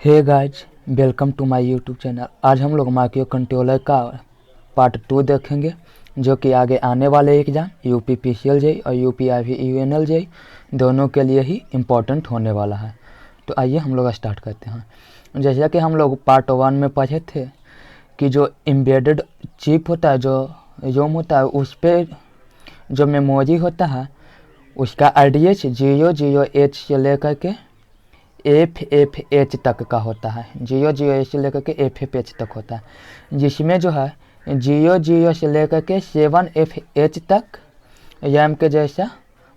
Hey guys, welcome to my YouTube channel. आज हम लोग माइक्रो कंट्रोलर का पार्ट 2 देखेंगे, जो कि आगे आने वाले एग्जाम यूपी पीसीएल जेई और यूपी आईवी यूएनएल जेई दोनों के लिए ही इम्पोर्टेंट होने वाला है। तो आइए हम लोग स्टार्ट करते हैं। जैसा कि हम लोग पार्ट 1 में पढ़े थे कि जो एम्बेडेड चिप होता है, जो रोम होता है, उस पर जो मेमोरी होता है उसका एड्रेस 00H से लेकर के FFH तक का होता है। 00H से लेकर के FFH तक होता है, जिसमें जो है 00 से लेकर के 7FH तक रैम के जैसा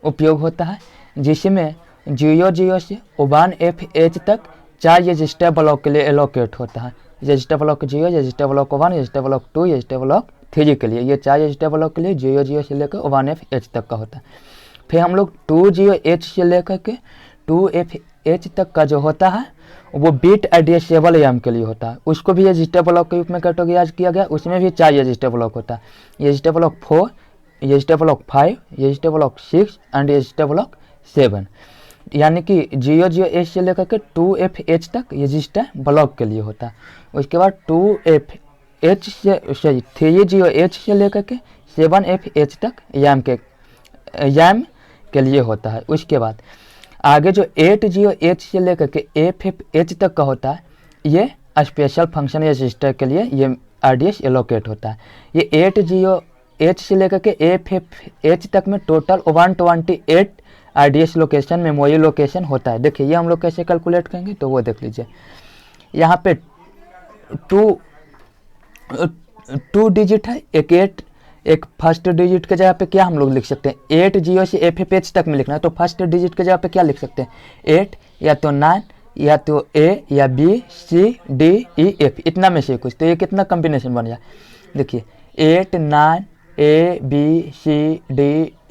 उपयोग होता है, जिसमें 00 से 1FH तक 4 रजिस्टर ब्लॉक के लिए एलोकेट होता है। Register block 0, register block 1, register block 2, register block 3 के लिए। ये 4 रजिस्टर ब्लॉक के लिए 00 से लेकर 1FH तक का होता है। फिर हम लोग 20H से लेकर के 2FH तक का जो होता है वो बिट एड्रेसेबल रैम के लिए होता है। उसको भी रजिस्टर ब्लॉक के रूप में कैटेगराइज किया गया। उसमें भी 4 रजिस्टर ब्लॉक होता है। Register block 4, register block 5, register block 6 and register block 7। यानी कि 00H से लेकर के 2FH तक रजिस्टर ब्लॉक के लिए होता है। उसके बाद 2FH से 30H से लेकर के 7FH तक रैम के लिए होता है। उसके बाद आगे जो 80H से लेकर के FFH तक का होता है, ये स्पेशल फंक्शन रजिस्टर के लिए ये एड्रेस एलोकेट होता है। ये 80H से लेकर के FFH तक में total 128 address location memory location होता है। देखिए ये हम लोग कैसे कैलकुलेट करेंगे तो वो देख लीजिए। यहाँ पे टू डिजिट है, एक फर्स्ट डिजिट के जगह पे क्या हम लोग लिख सकते हैं 80 से FFH तक में लिखना है, तो फर्स्ट डिजिट के जगह पे क्या लिख सकते हैं 8 या तो 9 या तो A या B C D E F, इतना में से कुछ। तो ये कितना कॉम्बिनेशन बन जाए, देखिए 8 9 A B C D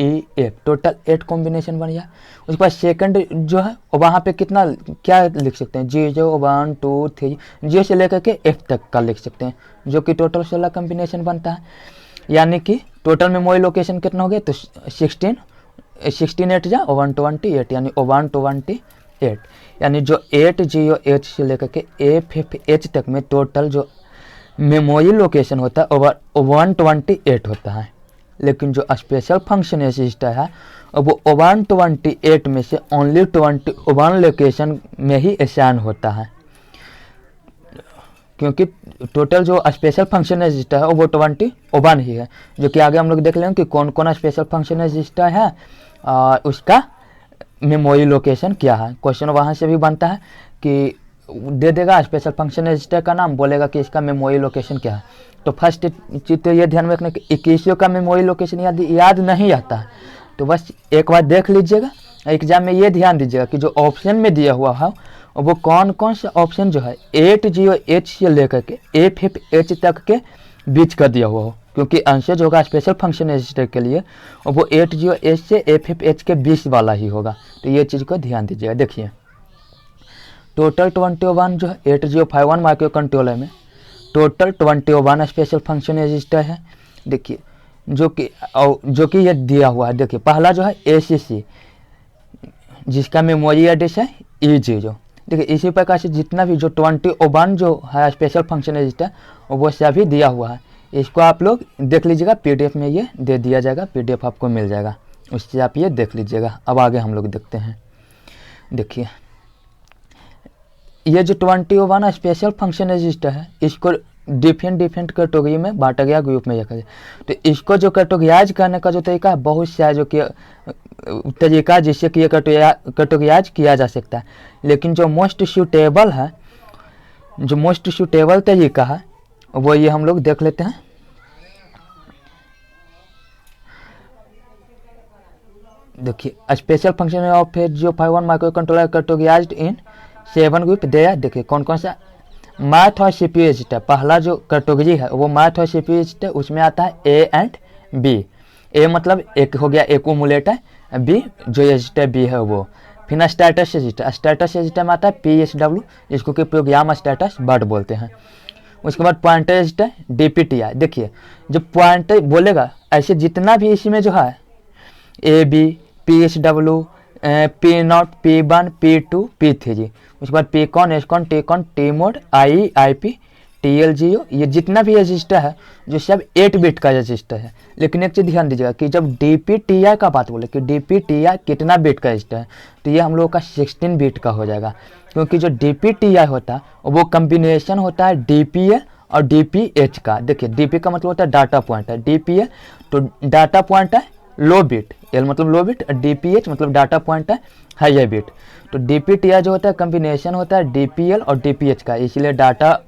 E F, total 8 combination बन गया। उसके बाद सेकंड जो है वहाँ पे कितना क्या लिख सकते हैं 0 1 2 3, 0 से लेकर के F तक का लिख सकते हैं, जो कि टोटल 16 कॉम्बिनेशन बनता है। यानी कि टोटल मेमोरी लोकेशन कितना हो गया तो 16 8 जा 128, यानी 128। यानी जो 80H से लेकर के FFH तक में टोटल जो मेमोरी लोकेशन होता है वो 128 होता है। लेकिन जो स्पेशल फंक्शन रजिस्टर है वो 128 में से ओनली 21 लोकेशन में ही असाइन होता है, क्योंकि टोटल जो स्पेशल फंक्शन रजिस्टर है वो 21 ही है। जो कि आगे हम लोग देख लेंगे कि कौन कौन स्पेशल फंक्शन रजिस्टर है और उसका मेमोरी लोकेशन क्या है। क्वेश्चन वहाँ से भी बनता है कि दे देगा स्पेशल फंक्शन रजिस्टर का नाम, बोलेगा कि इसका मेमोरी लोकेशन क्या है। तो फर्स्ट चीज़ तो ये ध्यान में रखना कि 21 का मेमोरी लोकेशन याद नहीं आता है, तो बस एक बार देख लीजिएगा। एग्जाम में ये ध्यान दीजिएगा कि जो ऑप्शन में दिया हुआ है वो कौन कौन सा ऑप्शन जो है 80H से लेकर के FFH तक के बीच का दिया हुआ हो, क्योंकि आंसर जो होगा स्पेशल फंक्शन रजिस्टर के लिए वो 80H से FFH के बीच वाला ही होगा। तो ये चीज़ को ध्यान दीजिएगा। देखिए टोटल 21 जो है 8051 माइक्रो कंट्रोलर में टोटल 21 स्पेशल फंक्शन रजिस्टर है। देखिए जो कि ये दिया हुआ है। देखिए पहला जो है ACC, जिसका मेमोरी एड्रेस है E0। देखिए इसी प्रकार से जितना भी जो 21 जो है स्पेशल फंक्शन रजिस्टर वो सभी दिया हुआ है। इसको आप लोग देख लीजिएगा, PDF में ये दे दिया जाएगा, PDF आपको मिल जाएगा, उससे आप ये देख लीजिएगा। अब आगे हम लोग देखते हैं। देखिए ये जो 21 स्पेशल फंक्शन रजिस्टर है इसको डिफरेंट कैटेगरी में बांटा गया, ग्रुप में रखा गया। तो इसको जो कैटेगराइज करने का जो तरीका है बहुत सा है, जो कि तरीका जिससे कि ये कैटेगराइज किया जा सकता है। लेकिन जो मोस्ट सूटेबल है, जो मोस्ट सूटेबल तरीका है वो ये हम लोग देख लेते हैं। देखिए special function of 8051 microcontroller categorised in 7 group दे। देखिए कौन कौन सा मैथ और CPU रजिस्टर, पहला जो कैटेगरी है वो मैथ और CPU रजिस्टर, उसमें आता है A एंड B। A मतलब एक हो गया एक्यूमुलेटर, B जो रजिस्टर B है वो। फिर स्टेटस रजिस्टर में आता है PSW, जिसको कि प्रोग्राम स्टेटस बर्ड बोलते हैं। उसके बाद पॉइंटर रजिस्टर DPTR। देखिए जब पॉइंटर बोलेगा ऐसे जितना भी इसमें जो है AB PSW P0, P1, P2, P3, उसके बाद Pcon, Scon, Tcon, Tmod, IE, IP, TLGO, ये जितना भी रजिस्टर है जो सब 8 बिट का रजिस्टर है। लेकिन एक चीज़ ध्यान दीजिएगा कि जब DPTI का बात बोले कि DPTI कितना बिट का रजिस्टर है, तो ये हम लोगों का 16 बिट का हो जाएगा, क्योंकि जो DPTI होता है वो कम्बिनेशन होता है DPL और DPH का। देखिए DP का मतलब होता है डाटा पॉइंट है, DPL तो डाटा पॉइंट है लो बिट, L मतलब लो बिट, DPH मतलब डाटा पॉइंट है हाई बिट। तो DPTI जो होता है कम्बिनेशन होता है DPL और DPH का, इसलिए डाटा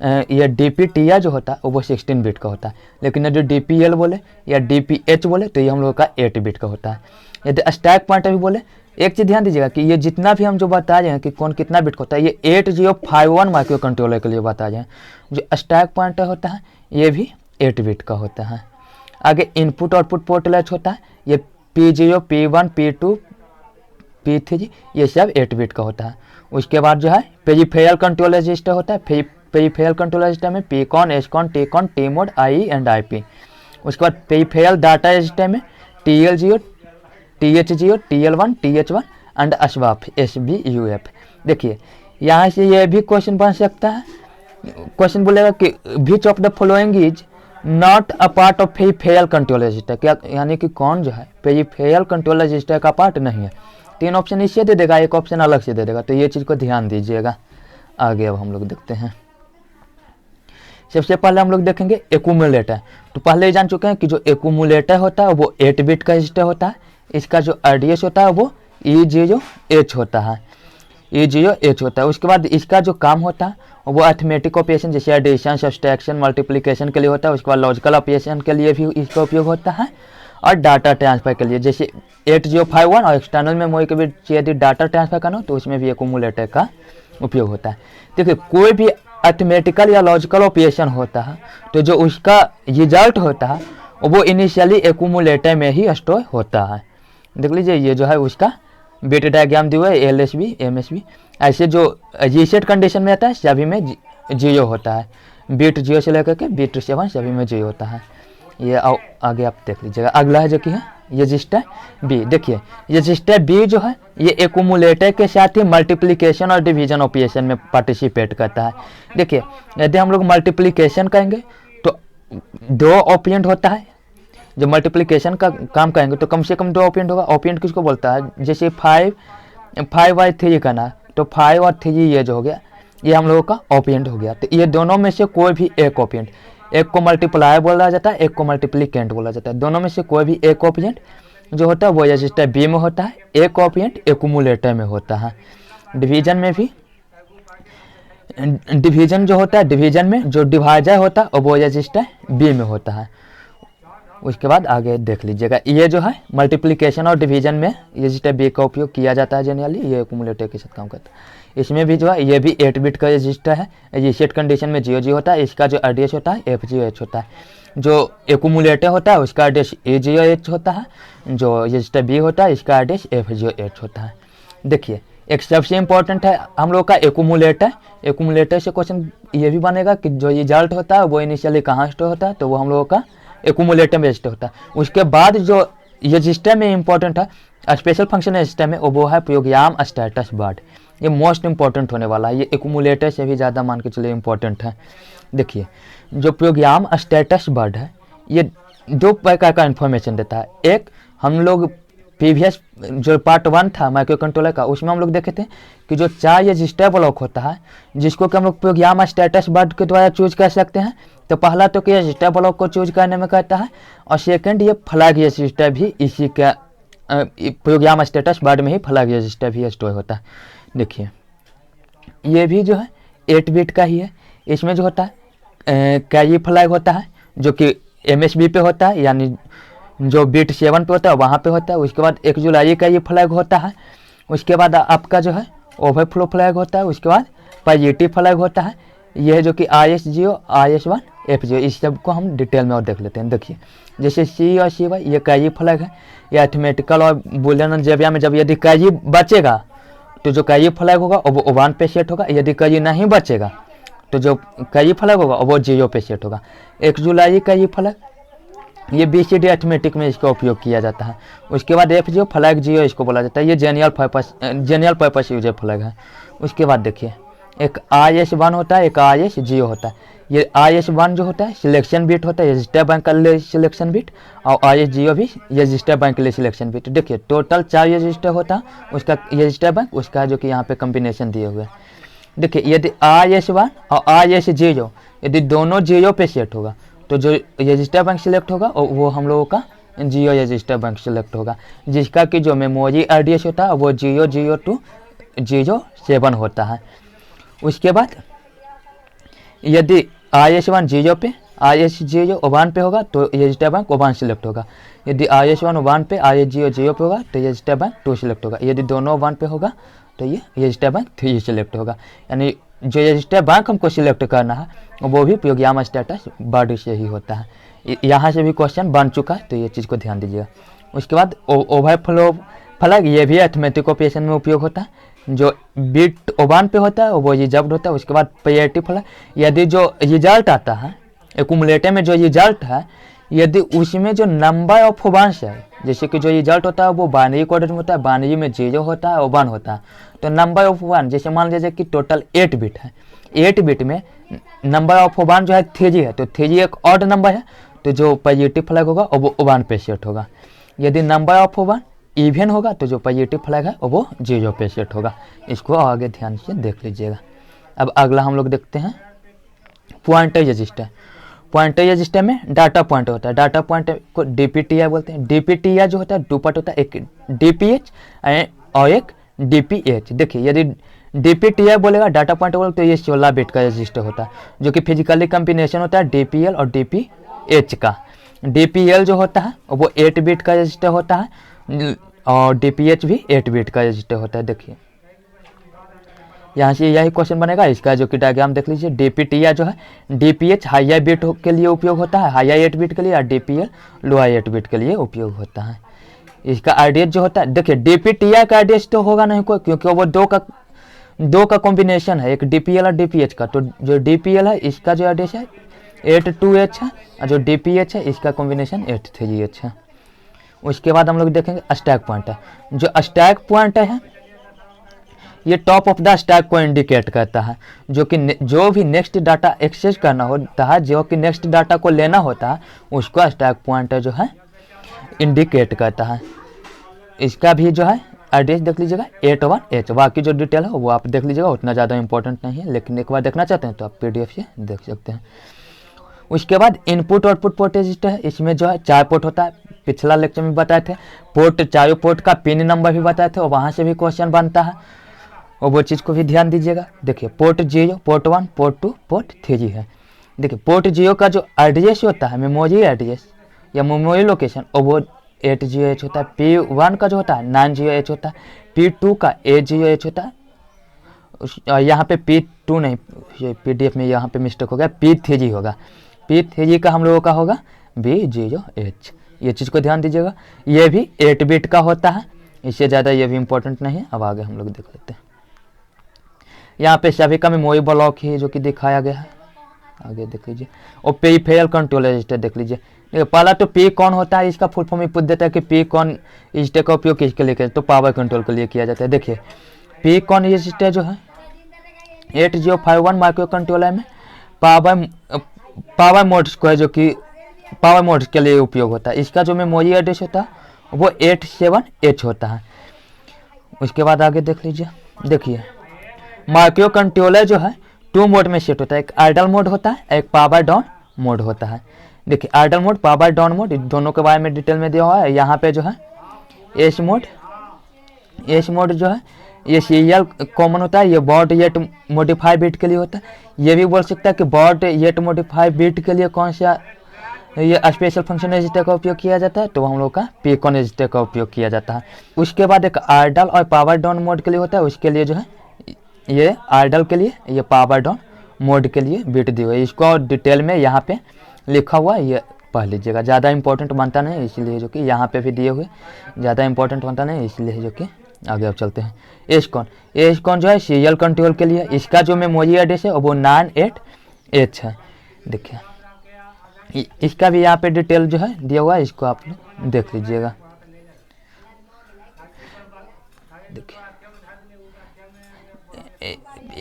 ये DPTI जो होता है वो 16 बिट का होता है। लेकिन जो DPL बोले या DPH बोले तो ये हम लोग का 8 बिट का होता है। यदि स्टैक पॉइंटर भी बोले, एक चीज़ ध्यान दीजिएगा कि ये जितना भी हम जो बता रहे हैं कि कौन कितना बिट का होता है, ये 8051 माइक्रो कंट्रोलर के लिए बता रहे हैं। जो स्टैक पॉइंटर होता है ये भी 8 बिट का होता है। आगे इनपुट आउटपुट पोर्ट लैच होता है, ये P0, P1, P2, P3 ये सब 8 बिट का होता है। उसके बाद जो है पेरिफेरल कंट्रोल रजिस्टर होता है। पेरिफेरल कंट्रोल रजिस्टर में Pcon, Scon, Tcon, Tmod, IE and IP। उसके बाद पेरिफेरल डाटा रजिस्टर में TLGO, TH0, TL1, TH1 and SWAP, SBUF। देखिए यहाँ से ये भी क्वेश्चन बन सकता है, क्वेश्चन बोलेगा कि which of the following is not a part of peripheral control register, क्या यानी कि कौन जो है पेरिफेरल कंट्रोल रजिस्टर का पार्ट नहीं है। 3 ऑप्शन इससे दे देगा, एक ऑप्शन अलग से दे देगा, तो ये चीज़ को ध्यान दीजिएगा। आगे अब हम लोग देखते हैं। सबसे पहले हम लोग देखेंगे एक्यूमुलेटर। तो पहले ही जान चुके हैं कि जो एक्यूमुलेटर होता है वो 8 बिट का रजिस्टर होता है। इसका जो एड्रेस होता है वो E0H होता है, E0H होता है। उसके बाद इसका जो काम होता है वो अर्थमेटिक ऑपरेशन जैसे एडिशन, सब्सट्रैक्शन, मल्टीप्लिकेशन के लिए होता है। उसके बाद लॉजिकल ऑपरेशन के लिए भी इसका उपयोग होता है, और डाटा ट्रांसफर के लिए जैसे 8051 और एक्सटर्नल मेमोरी के बीच यदि डाटा ट्रांसफर करना हो तो उसमें भी एक्यूमुलेटर का उपयोग होता है। देखिए कोई भी अर्थमेटिकल या लॉजिकल ऑपरेशन होता है तो जो उसका रिजल्ट होता है वो इनिशियली एक्यूमुलेटर में ही स्टोर होता है। देख लीजिए ये जो है उसका बिट डायग्राम दिया है, LSB, MSB। ऐसे जो रीसेट कंडीशन में आता है सभी में 0 होता है, बिट 0 से लेकर के बिट 7 सभी में 0 होता है। ये आगे आप देख लीजिएगा। अगला है जो कि है रजिस्टर B। देखिए रजिस्टर B जो है ये एक्यूमुलेटर के साथ ही मल्टीप्लिकेशन और डिवीजन ऑपरेशन में पार्टिसिपेट करता है। देखिए यदि हम लोग मल्टीप्लिकेशन करेंगे तो 2 ऑपरेंड होता है। जब मल्टीप्लिकेशन का काम करेंगे तो कम से कम 2 ऑपरेंड होगा। ऑपरेंड किसको बोलता है, जैसे 5 और 3 करना तो 5 और 3 ये जो हो गया ये हम लोगों का ऑपरेंड हो गया। तो ये दोनों में से कोई भी एक ऑपरेंड, एक को मल्टीप्लायर बोला जाता है, एक को मल्टीप्लिकेंट बोला जाता है। दोनों में से कोई भी एक ऑपरेंड जो होता है वो रजिस्टर B में होता है, एक ऑपरेंड एक्यूमुलेटर में होता है। डिवीजन में भी डिवीजन जो होता है, डिवीजन में जो डिवाइजर होता है वो रजिस्टर B में होता है। उसके बाद आगे देख लीजिएगा ये जो है मल्टीप्लिकेशन और डिवीजन में रजिस्टर B का उपयोग किया जाता है जनरली, ये एक्यूमुलेटर के साथ काम करता है। इसमें भी जो है ये भी 8 बिट का रजिस्टर है, रीसेट कंडीशन में 0 0 होता है। इसका जो एड्रेस होता है F0H होता है। जो एक्यूमुलेटर होता है उसका एड्रेस E0H होता है, जो रजिस्टर B होता है इसका एड्रेस F0H होता है। देखिए एक सबसे इम्पोर्टेंट है हम लोग का एक्यूमुलेटर। एक्यूमुलेटर से क्वेश्चन ये भी बनेगा कि जो रिजल्ट होता है वो इनिशियली कहाँ स्टोर होता है, तो वो हम लोगों का एक्यूमुलेटर में रजिस्टर होता है। उसके बाद जो रजिस्टर में इंपॉर्टेंट है स्पेशल फंक्शन रजिस्टर में वो है प्रोग्राम स्टेटस वर्ड। ये मोस्ट इंपॉर्टेंट होने वाला है, ये एक्यूमुलेटर से भी ज़्यादा मान के चलिए इंपॉर्टेंट है। देखिए जो प्रोग्राम स्टेटस वर्ड है ये 2 प्रकार का इन्फॉर्मेशन देता है। एक हम लोग प्रीवियस जो पार्ट 1 था माइक्रो कंट्रोलर का उसमें हम लोग देखे थे कि जो 4 रजिस्टर ब्लॉक होता है जिसको कि हम लोग प्रोग्राम स्टेटस वर्ड के द्वारा चूज कर सकते हैं। तो पहला तो कि रजिस्टर ब्लॉक को चूज करने में कहता है, और सेकंड ये फ्लैग रजिस्टर भी इसी का प्रोग्राम स्टेटस वर्ड में ही फ्लैग रजिस्टर भी स्टोर होता है। देखिए ये भी जो है 8 बिट का ही है। इसमें जो होता है कैरी फ्लैग होता है जो कि MSB पे होता है, यानी जो बिट 7 पे होता है वहाँ पे होता है। उसके बाद 1 जुलाई का ये फ्लैग होता है। उसके बाद आपका जो है ओवरफ्लो फ्लैग होता है। उसके बाद पॉजिटिव फ्लैग होता है, यह है जो कि RS0, RS1, F0। इस सब को हम डिटेल में और देख लेते हैं। देखिए जैसे C और CY ये कैरी फ्लैग है, ये अर्थमेटिकल और बुलियन अलजेब्रा में जब यदि कैरी बचेगा तो जो कैरी फ्लैग होगा वो 1 पे सेट होगा, यदि कैरी नहीं बचेगा तो जो कैरी फ्लैग होगा वो 0 पे सेट होगा। 1 जुलाई कैरी फ्लैग ये BCD अर्थमेटिक में इसका उपयोग किया जाता है। उसके बाद F0 फ्लैग 0 इसको बोला जाता है, ये जेनियल पर्पस यूजर फ्लैग है। उसके बाद देखिए एक IS1 होता है, एक IS0 होता है। ये IS1 जो होता है सिलेक्शन बिट होता है, रजिस्टर बैंक के लिए सिलेक्शन बिट, और IS0 भी रजिस्टर बैंक के लिए सिलेक्शन बिट। देखिए टोटल 4 रजिस्टर होता है, उसका रजिस्टर बैंक उसका जो कि यहाँ पे कम्बिनेशन दिए हुए हैं। देखिए यदि IS1 और IS0 यदि दोनों 0 पे सेट होगा तो जो रजिस्टर बैंक सिलेक्ट होगा और वो हम लोगों का 0 रजिस्टर बैंक सिलेक्ट होगा, जिसका कि जो मेमोरी एड्रेस होता है वो 00207 होता है। उसके बाद यदि IS1 0 पे IS0 1 पे होगा तो रजिस्टर बैंक 1 सिलेक्ट होगा। यदि IS1 1 पे IS0 0 पे होगा तो रजिस्टर बैंक 2 सिलेक्ट होगा। यदि दोनों 1 पे होगा तो ये रजिस्टर बैंक 3 सिलेक्ट होगा। यानी जो रजिस्टर बैंक हमको सिलेक्ट करना है वो भी प्रोग्राम स्टेटस बॉडी से ही होता है। यहाँ से भी क्वेश्चन बन चुका है तो ये चीज़ को ध्यान दीजिएगा। उसके बाद ओवरफ्लो फ्लैग, ये भी अर्थमेटिक ऑपरेशन में उपयोग होता है। जो बिट 1 पे होता है वो रिजर्व्ड होता है। उसके बाद पेरिटी फ्लैग, यदि जो रिजल्ट आता है एक्यूमुलेटर में जो रिजल्ट है यदि उसमें जो नंबर ऑफ वंस है, जैसे कि जो रिजल्ट होता है वो बाइनरी कोडेड में होता है, बाइनरी में 0 होता है और 1 होता है, तो नंबर ऑफ 1 जैसे मान लीजिए कि टोटल 8 बिट है, 8 बिट में नंबर ऑफ 1 जो है 3 है, तो 3 एक ऑड नंबर है तो जो पॉजिटिव फ्लैग होगा वो 1 पे सेट होगा। यदि नंबर ऑफ 1 इवन होगा तो जो पॉजिटिव फ्लैग है वो 0 पे सेट होगा। इसको आगे ध्यान से देख लीजिएगा। अब अगला हम लोग देखते हैं पॉइंटर रजिस्टर। पॉइंटर रजिस्टर में डाटा पॉइंटर होता है। डाटा पॉइंटर को DPTR बोलते हैं। DPTR जो होता है डुपट होता है, एक DPH और एक DPH। देखिए यदि DPTR बोलेगा डाटा पॉइंटर बोले तो ये 16 बिट का रजिस्टर होता है, जो कि फिजिकली कम्बिनेशन होता है DPL और DPH का। DPL जो होता है वो 8 बिट का रजिस्टर होता है और DPH भी 8 बिट का रजिस्टर होता है। देखिए यहाँ से यही क्वेश्चन बनेगा, इसका जो कि डायग्राम देख लीजिए। DPTR जो है DPH हायर बिट के लिए उपयोग होता है, हायर 8 बिट के लिए, और DPL लोअर 8 बिट के लिए उपयोग होता है। इसका एड्रेस जो होता है, देखिए DPTR का एड्रेस तो होगा नहीं कोई, क्योंकि वो दो का कॉम्बिनेशन है, एक DPL और DPH का। तो जो DPL है इसका जो एड्रेस है 82H है, और जो DPH है इसका कॉम्बिनेशन 83H है। उसके बाद हम लोग देखेंगे स्टैक पॉइंटर। जो स्टैक पॉइंटर है ये टॉप ऑफ द स्टैक को इंडिकेट करता है, जो कि जो भी नेक्स्ट डाटा एक्सेस करना होता है, जो कि नेक्स्ट डाटा को लेना होता है, उसको स्टैक पॉइंटर जो है इंडिकेट करता है। इसका भी जो है एड्रेस देख लीजिएगा 81H। बाकी जो डिटेल है वो आप देख लीजिएगा, उतना ज़्यादा इंपॉर्टेंट नहीं है, लेकिन एक बार देखना चाहते हैं तो आप PDF से देख सकते हैं। उसके बाद इनपुट आउटपुट पोर्ट रजिस्टर है। इसमें जो है 4 पोर्ट होता है, पिछला लेक्चर में बताए थे। पोर्ट चारों पोर्ट का पिन नंबर भी बताए थे और वहाँ से भी क्वेश्चन बनता है, और वो चीज़ को भी ध्यान दीजिएगा। देखिए पोर्ट 0, पोर्ट 1, पोर्ट 2, पोर्ट 3 है। देखिए पोर्ट 0 का जो एड्रेस होता है मेमोरी एड्रेस या मेमोरी लोकेशन, और वो 80H होता है। P1 का जो होता है 90H होता है। P2 का 80H होता है। यहाँ पे P2 नहीं, ये PDF में यहाँ पे मिस्टेक हो गया, P3 होगा। P3 का हम लोगों का होगा B0H। ये चीज़ को ध्यान दीजिएगा। ये भी 8 बिट का होता है, इससे ज़्यादा ये भी इम्पोर्टेंट नहीं है। अब आगे हम लोग देख लेते हैं। यहाँ पे सभी का मेमोरी ब्लॉक ही जो कि दिखाया गया है, आगे देख लीजिए। और पेरिफेरल कंट्रोल रजिस्टर देख लीजिए। देखिए पहला तो P कौन होता है, इसका फुल फॉर्म ही पूछ देता है कि P कौन रजिस्टर का उपयोग किसके लिए किया, तो पावर कंट्रोल के लिए किया जाता है। देखिए P कौन रजिस्टर जो है 8051 माइक्रो कंट्रोलर में पावर मोड्स को है, जो कि पावर मोड्स के लिए उपयोग होता है। इसका जो मेमोरी एड्रेस होता है वो 87H होता है। उसके बाद आगे देख लीजिए। देखिए माइक्रो कंट्रोलर जो है 2 मोड में सेट होता है, एक आइडल मोड होता है, एक पावर डाउन मोड होता है। देखिए idle mode, power down mode, दोनों के बारे में डिटेल में दिया हुआ है। यहाँ पे जो है एस मोड जो है ये सीरियल कॉमन होता है, ये बॉड येट मॉडिफाई बिट के लिए होता है। ये भी बोल सकता है कि बॉड येट मॉडिफाई बिट के लिए कौन सा ये स्पेशल फंक्शन रजिस्टर का उपयोग किया जाता है, तो हम लोग का पीकॉन रजिस्टर का उपयोग किया जाता है। उसके बाद एक आइडल और पावर डाउन मोड के लिए होता है, उसके लिए जो है ये आइडल के लिए, ये पावर डाउन मोड के लिए बिट दी हुई है। इसको डिटेल में यहाँ पे लिखा हुआ है, ये पढ़ लीजिएगा। ज़्यादा इंपॉर्टेंट बनता नहीं इसलिए जो कि यहाँ पे भी दिए हुए, ज़्यादा इंपॉर्टेंट बनता नहीं इसलिए जो कि आगे अब चलते हैं। एसकॉन जो है सीरियल कंट्रोल के लिए, इसका जो मेमोरी एड्रेस है वो 98H है। देखिए इसका भी यहाँ पे डिटेल जो है दिया हुआ है, इसको आप लोग देख लीजिएगा। देखिए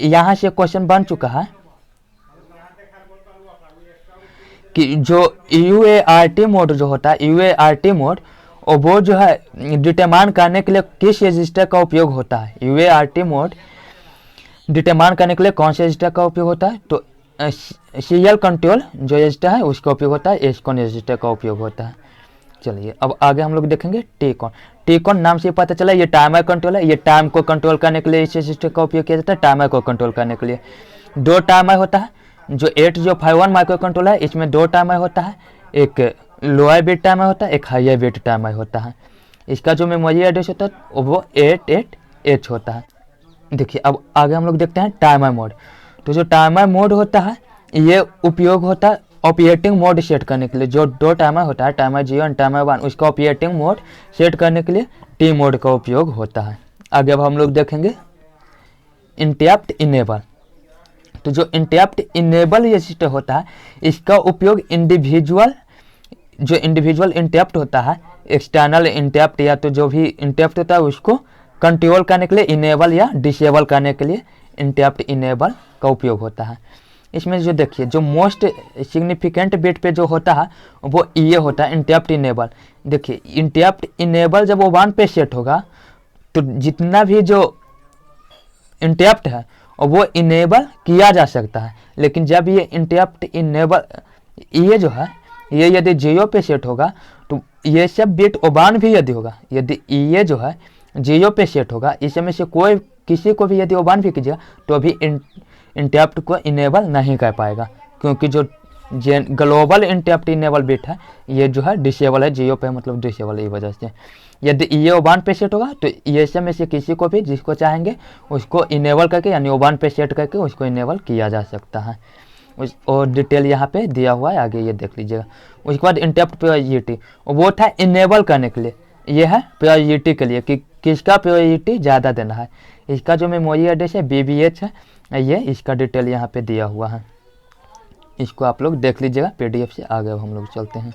यहाँ से क्वेश्चन बन चुका है कि जो UART मोड जो होता है, UART मोड, और वो जो है डिटरमाइन करने के लिए किस रजिस्टर का उपयोग होता है। UART मोड डिटरमाइन करने के लिए कौन से रजिस्टर का उपयोग होता है, तो सीरियल कंट्रोल जो रजिस्टर है उसका उपयोग होता है, एसकॉन रजिस्टर का उपयोग होता है। चलिए अब आगे हम लोग देखेंगे टीकॉन। टीकॉन नाम से पता चला ये टाइमर कंट्रोल है। ये टाइम को कंट्रोल करने के लिए इस रजिस्टर का उपयोग किया जाता है, टाइमर को कंट्रोल करने के लिए। दो टाइमर होता है, जो 8051 माइक्रो कंट्रोल है, इसमें दो टाइमर होता है, एक लोअर बिट टाइमर होता है, एक हायर बिट टाइमर होता है। इसका जो मेमोरी एड्रेस होता है वो 88H होता है। देखिए अब आगे हम लोग देखते हैं टाइमर मोड। तो जो टाइमर मोड होता है ये उपयोग होता है ऑपरेटिंग मोड सेट करने के लिए। जो दो टाइमर होता है, टाइमर 0 और टाइमर 1, उसका ऑपरेटिंग मोड सेट करने के लिए टी मोड का उपयोग होता है। आगे अब हम लोग देखेंगे इंटरप्ट इनेबल। तो जो इंटरप्ट इनेबल रजिस्टर होता है इसका उपयोग इंडिविजुअल इंटरप्ट होता है, एक्सटर्नल इंटरप्ट या तो जो भी इंटरप्ट होता है उसको कंट्रोल करने के लिए, इनेबल या डिसेबल करने के लिए इंटरप्ट इनेबल का उपयोग होता है। इसमें जो देखिए जो मोस्ट सिग्निफिकेंट बिट पे जो होता है वो ये होता है इंटरप्ट इनेबल। देखिए इंटरप्ट इनेबल जब वो 1 पे सेट होगा तो जितना भी जो इंटरप्ट है और वो इनेबल किया जा सकता है। लेकिन जब ये इंटरप्ट इनेबल ये जो है ये यदि 0 पे सेट होगा तो ये सब बिट ओबान भी यदि होगा, यदि ये जो है 0 पे सेट होगा, इसमें से कोई किसी को भी यदि ओबान भी कीजिएगा तो अभी इंटरप्ट को इनेबल नहीं कर पाएगा, क्योंकि जो ग्लोबल इंटरप्ट इनेबल बिट है ये जो है डिसेबल है, 0 पे मतलब डिसेबल है। वजह से यदि ये ओबान पे सेट होगा तो ये सब में से किसी को भी जिसको चाहेंगे उसको इनेबल करके यानी ओबान पे सेट करके उसको इनेबल किया जा सकता है। और डिटेल यहाँ पे दिया हुआ है, आगे ये देख लीजिएगा। उसके बाद इंटरप्ट प्रायोरिटी वो था इनेबल करने के लिए, ये है प्रायोरिटी के लिए कि किसका प्रायोरिटी ज़्यादा देना है। इसका जो मेमोरी एड्रेस है BBH है, ये इसका डिटेल यहाँ पे दिया हुआ है, इसको आप लोग देख लीजिएगा PDF से। आगे हम लोग चलते हैं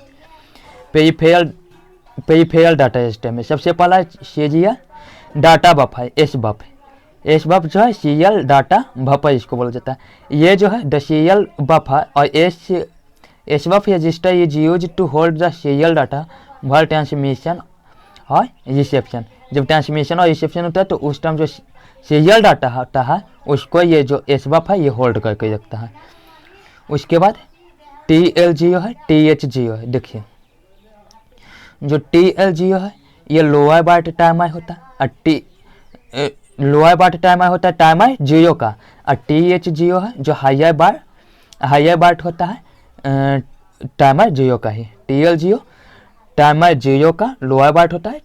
पेरिफेरल डाटा सिस्टम में। सबसे पहला सीरियल डाटा बफ है, एस बफ जो है सीरियल डाटा बफर इसको बोला जाता है। ये जो है द सीरियल बफर और S buf register is use to hold the serial data for transmission और रिसेप्शन। जब ट्रांसमिशन और रिसेप्शन होता है तो उस टाइम जो सीरियल डाटा होता है उसको ये जो एस बफ है ये होल्ड करके रखता है। उसके बाद TL0 है, TH0 है। देखिए जो TL0 है ये लोअर बाइट टाइमर होता है और लोअर बाइट टाइमर होता है टाइमर 0 का, और TH0 है जो हायर बाइट होता है टाइमर 0 का ही। TL0 टाइमर 0 का लोअर बाइट होता है,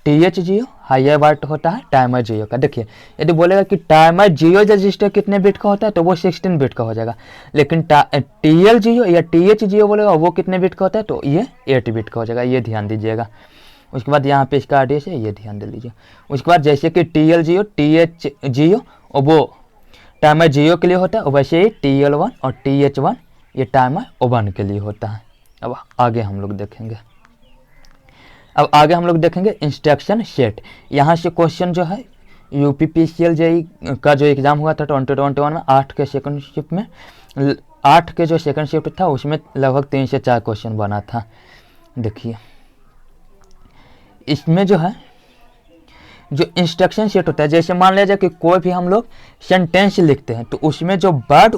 TH0 हायर बाइट होता है टाइमर 0 का। देखिए यदि बोलेगा कि टाइमर 0 रजिस्टर कितने बिट का होता है तो वो 16 बिट का हो जाएगा, लेकिन TL0 या TH0 बोलेगा वो कितने बिट का होता है तो ये 8 बिट का हो जाएगा, ये ध्यान दीजिएगा। उसके बाद यहाँ पे इसका एड्रेस है, ये ध्यान दे लीजिए। उसके बाद जैसे कि TL0 TH0 और वो टाइमर 0 के लिए होता है, वैसे ही TL1 और TH1 ये टाइमर 1 के लिए होता है। अब आगे हम लोग देखेंगे इंस्ट्रक्शन सेट। यहाँ से क्वेश्चन जो है UPPCL JEE का जो एग्ज़ाम हुआ था 2021 में 8 के सेकंड शिफ्ट में, 8 के जो सेकंड शिफ्ट था उसमें लगभग 3 से 4 क्वेश्चन बना था। देखिए इसमें जो है जो इंस्ट्रक्शन सेट होता है, जैसे मान लीजिए कि कोई भी हम लोग सेंटेंस लिखते हैं तो उसमें जो वर्ड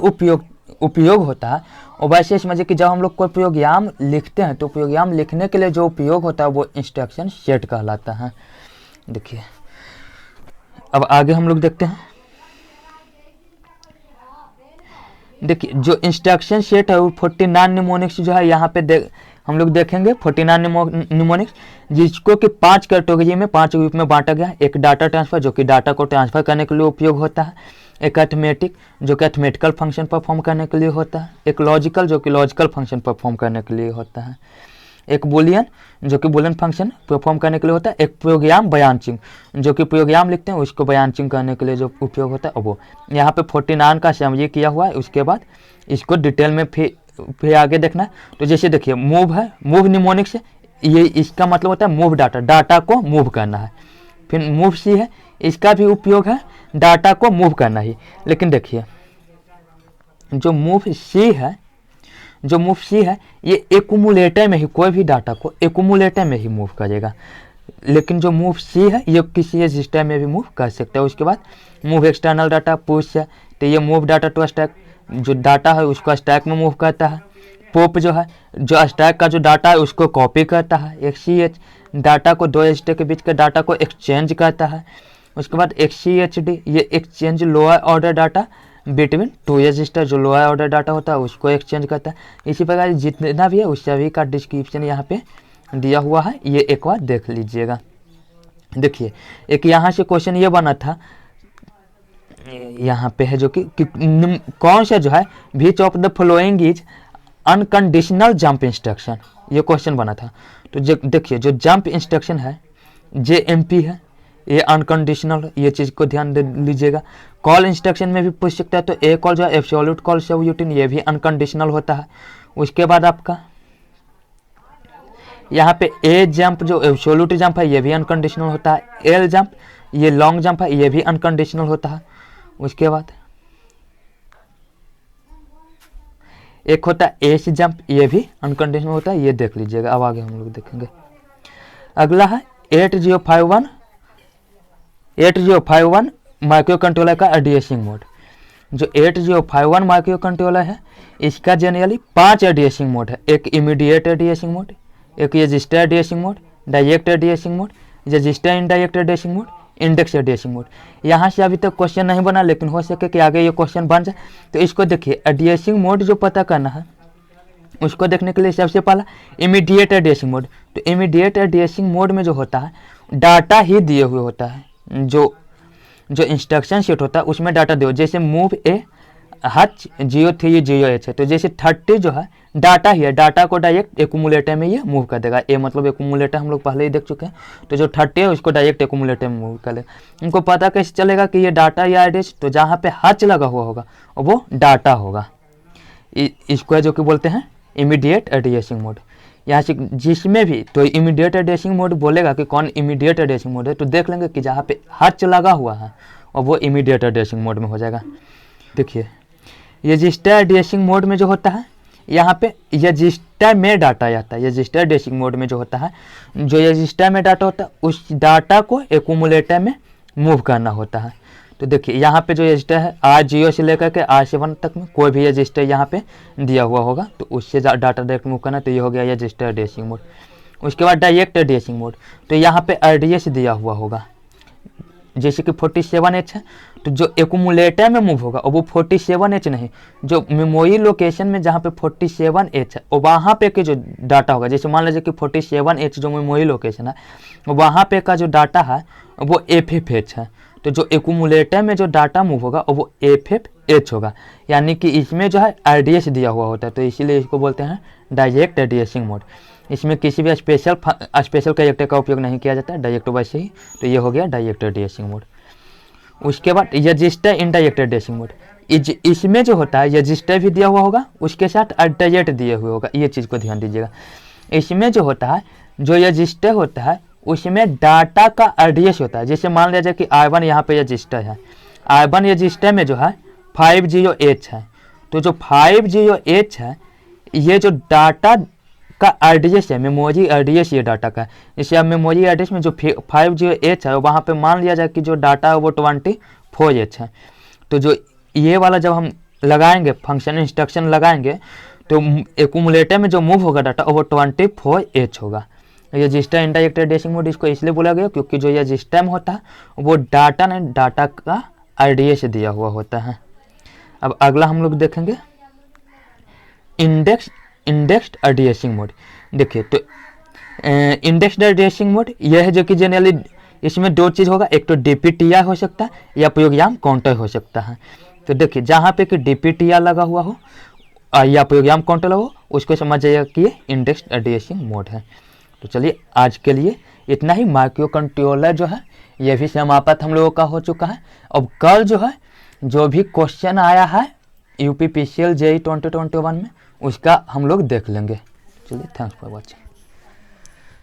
उपयोग होता है, और वैसे समझिए कि जब हम लोग कोई प्रोग्राम लिखते हैं तो प्रोग्राम लिखने के लिए जो उपयोग होता है वो इंस्ट्रक्शन सेट कहलाता है। देखिए अब आगे हम लोग देखते हैं। देखिए जो इंस्ट्रक्शन सेट है वो 49 निमोनिक्स जो है यहाँ पे हम लोग देखेंगे 49 निमोनिक्स, जिसको कि 5 कैटेगरी में 5 ग्रुप में बांटा गया है। एक डाटा ट्रांसफर जो कि डाटा को ट्रांसफर करने के लिए उपयोग होता है, एक अर्थमेटिक जो कि अर्थमेटिकल फंक्शन परफॉर्म करने के लिए होता है, एक लॉजिकल जो कि लॉजिकल फंक्शन परफॉर्म करने के लिए होता है, एक बुलियन जो कि बुलियन फंक्शन परफॉर्म करने के लिए होता है, एक प्रोग्राम बयानचिंग जो कि प्रोग्राम लिखते हैं उसको बयानचिंग करने के लिए जो उपयोग होता है वो। यहाँ पे 49 का समरी किया हुआ है। उसके बाद इसको डिटेल में फिर फिर आगे देखना है। तो जैसे देखिए मूव है, मूव निमोनिक से ये इसका मतलब होता है मूव डाटा, डाटा को मूव करना है। फिर मूव सी है, इसका भी उपयोग है डाटा को मूव करना ही। लेकिन देखिए जो मूव सी है, जो मूव सी है ये एक्यूमुलेटर में ही, कोई भी डाटा को एक्यूमुलेटर में ही मूव करेगा। लेकिन जो मूव सी है ये किसी रजिस्टर में भी मूव कर सकता है। उसके बाद मूव एक्सटर्नल डाटा पुश है, तो ये मूव डाटा टू स्टैक, जो डाटा है उसको स्टैक में मूव करता है। पॉप जो है, जो स्टैक का जो डाटा है उसको कॉपी करता है। XCH डाटा को दो रजिस्टर के बीच के डाटा को एक्सचेंज करता है। उसके बाद XCHD ये exchange lower order data between two register, जो लोअर ऑर्डर डाटा होता है उसको एक्सचेंज करता है। इसी प्रकार जितना भी है उस सभी का डिस्क्रिप्शन यहाँ पे दिया हुआ है, ये एक बार देख लीजिएगा। देखिए एक यहाँ से क्वेश्चन ये बना था, यहाँ पे है जो कि कौन सा जो है which of the following is unconditional jump instruction, ये क्वेश्चन बना था। तो देखिए जो जंप इंस्ट्रक्शन है JMP है, ये अनकंडीशनल, ये चीज़ को ध्यान दे लीजिएगा। कॉल इंस्ट्रक्शन में भी पूछ सकता है, तो ए कॉल जो है एब्सोल्यूट कॉल सबरूटीन, ये भी अनकंडीशनल होता है। उसके बाद आपका यहाँ पे ए जंप जो एब्सोल्यूट जंप है ये भी अनकंडीशनल होता है। एल जंप ये लॉन्ग जंप है, ये भी अनकंडीशनल होता है। उसके बाद एक होता है एस जंप, ये भी अनकंडीशनल होता है, ये देख लीजिएगा। अब आगे हम लोग देखेंगे। अगला है 8051 माइक्रो कंट्रोलर का एड्रेसिंग मोड। जो 8051 माइक्रो कंट्रोलर है इसका जनरली 5 एड्रेसिंग मोड है। एक इमीडिएट एड्रेसिंग मोड, एक register addressing mode, direct addressing mode, register indirect addressing mode, index addressing mode. यहाँ से अभी तक क्वेश्चन नहीं बना, लेकिन हो सके कि आगे ये क्वेश्चन बन जाए। तो इसको देखिए एड्रेसिंग मोड जो पता करना है उसको देखने के लिए सबसे पहला इमीडिएट एड्रेसिंग मोड। तो इमीडिएट एड्रेसिंग मोड में जो होता है डाटा ही दिए हुए होता है, जो इंस्ट्रक्शन सेट होता है उसमें डाटा दिए। जैसे मूव ए H 0308 है, तो जैसे 30 जो है डाटा ही है, डाटा को डायरेक्ट एक्यूमुलेटर में ये मूव कर देगा। ए मतलब एक्यूमुलेटर हम लोग पहले ही देख चुके हैं, तो जो 30 है उसको डायरेक्ट एक्यूमुलेटर में मूव कर देगा। उनको पता कैसे चलेगा कि ये डाटा या एड्रेस, तो जहाँ पे H लगा हुआ होगा वो डाटा होगा। इसको है जो कि बोलते हैं इमीडिएट एड्रेसिंग मोड। यहाँ से जिसमें भी तो इमीडिएट एड्रेसिंग मोड बोलेगा कि कौन इमीडिएट एड्रेसिंग मोड है, तो देख लेंगे कि जहाँ पे H लगा हुआ है और वो इमीडिएट एड्रेसिंग मोड में हो जाएगा। देखिए रजिस्टर एड्रेसिंग मोड में जो होता है यहाँ पे रजिस्टर में डाटा आता है। रजिस्टर एड्रेसिंग मोड में जो होता है, जो रजिस्टर में डाटा होता है उस डाटा को एक्यूमुलेटर में मूव करना होता है। तो देखिए यहाँ पे जो रजिस्टर है R0 से लेकर के R7 तक में कोई भी रजिस्टर यहाँ पे दिया हुआ होगा, तो उससे डाटा डायरेक्ट मूव करना, तो ये हो गया रजिस्टर एड्रेसिंग मोड। उसके बाद डायरेक्ट एड्रेसिंग मोड, तो यहाँ पे एड्रेस दिया हुआ होगा। जैसे कि 47H है, तो जो एक्यूमुलेटर में मूव होगा और वो 47H नहीं, जो मेमोरी लोकेशन में जहाँ पे 47H है और वहाँ पे के जो डाटा होगा, जैसे मान लीजिए कि 47H जो मेमोरी लोकेशन है वहाँ पे का जो डाटा है वो FFH है, तो जो एक्यूमुलेटर में जो डाटा मूव होगा वो FFH होगा। यानी कि इसमें जो है एड्रेस दिया हुआ होता है, तो इसीलिए इसको बोलते हैं डायरेक्ट एड्रेसिंग मोड। इसमें किसी भी स्पेशल कैरेक्टर का उपयोग नहीं किया जाता है, डायरेक्ट वैसे ही। तो ये हो गया डायरेक्ट एड्रेसिंग मोड। उसके बाद रजिस्टर इनडायरेक्ट एड्रेसिंग मोड, इसमें जो होता है रजिस्टर भी दिया हुआ होगा, उसके साथ डायरेक्ट दिए हुए होगा, ये चीज़ को ध्यान दीजिएगा। इसमें जो होता है, जो रजिस्टर होता है उसमें डाटा का एड्रेस होता है। जैसे मान लीजिए कि I1 यहाँ पे रजिस्टर है, I1 रजिस्टर में जो है 50H है, तो जो 50H है ये जो डाटा का एड्रेस है, मेमोरी एड्रेस ये डाटा का है। जैसे अब मेमोरी एड्रेस में जो 50H है वहाँ पे मान लिया जाए कि जो डाटा है वो 24H है, तो जो ये वाला जब हम लगाएंगे फंक्शन इंस्ट्रक्शन लगाएंगे तो एक्यूमुलेटर में जो मूव होगा डाटा वो 24H होगा। रजिस्टर इनडायरेक्ट एड्रेसिंग मोड इसको इसलिए बोला गया क्योंकि जो रजिस्टर में होता है वो डाटा नहीं, डाटा का एड्रेस दिया हुआ होता है। अब अगला हम लोग देखेंगे इंडेक्स्ड एड्रेसिंग मोड। देखिए तो इंडेक्स्ड एड्रेसिंग मोड यह है जो कि जनरली इसमें दो चीज़ होगा, एक तो DPTR हो सकता है या प्रोग्राम काउंटर हो सकता है। तो देखिए जहाँ पे कि DPTR लगा हुआ हो या प्रोग्राम काउंटर हो उसको समझ जाइएगा कि ये इंडेक्स्ड एड्रेसिंग मोड है। तो चलिए आज के लिए इतना ही। माइक्रो कंट्रोलर जो है ये भी समाप्त हम लोगों का हो चुका है। अब कल जो है जो भी क्वेश्चन आया है UPPCL JEE 2021 में उसका हम लोग देख लेंगे। चलिए, थैंक्स फॉर वॉचिंग।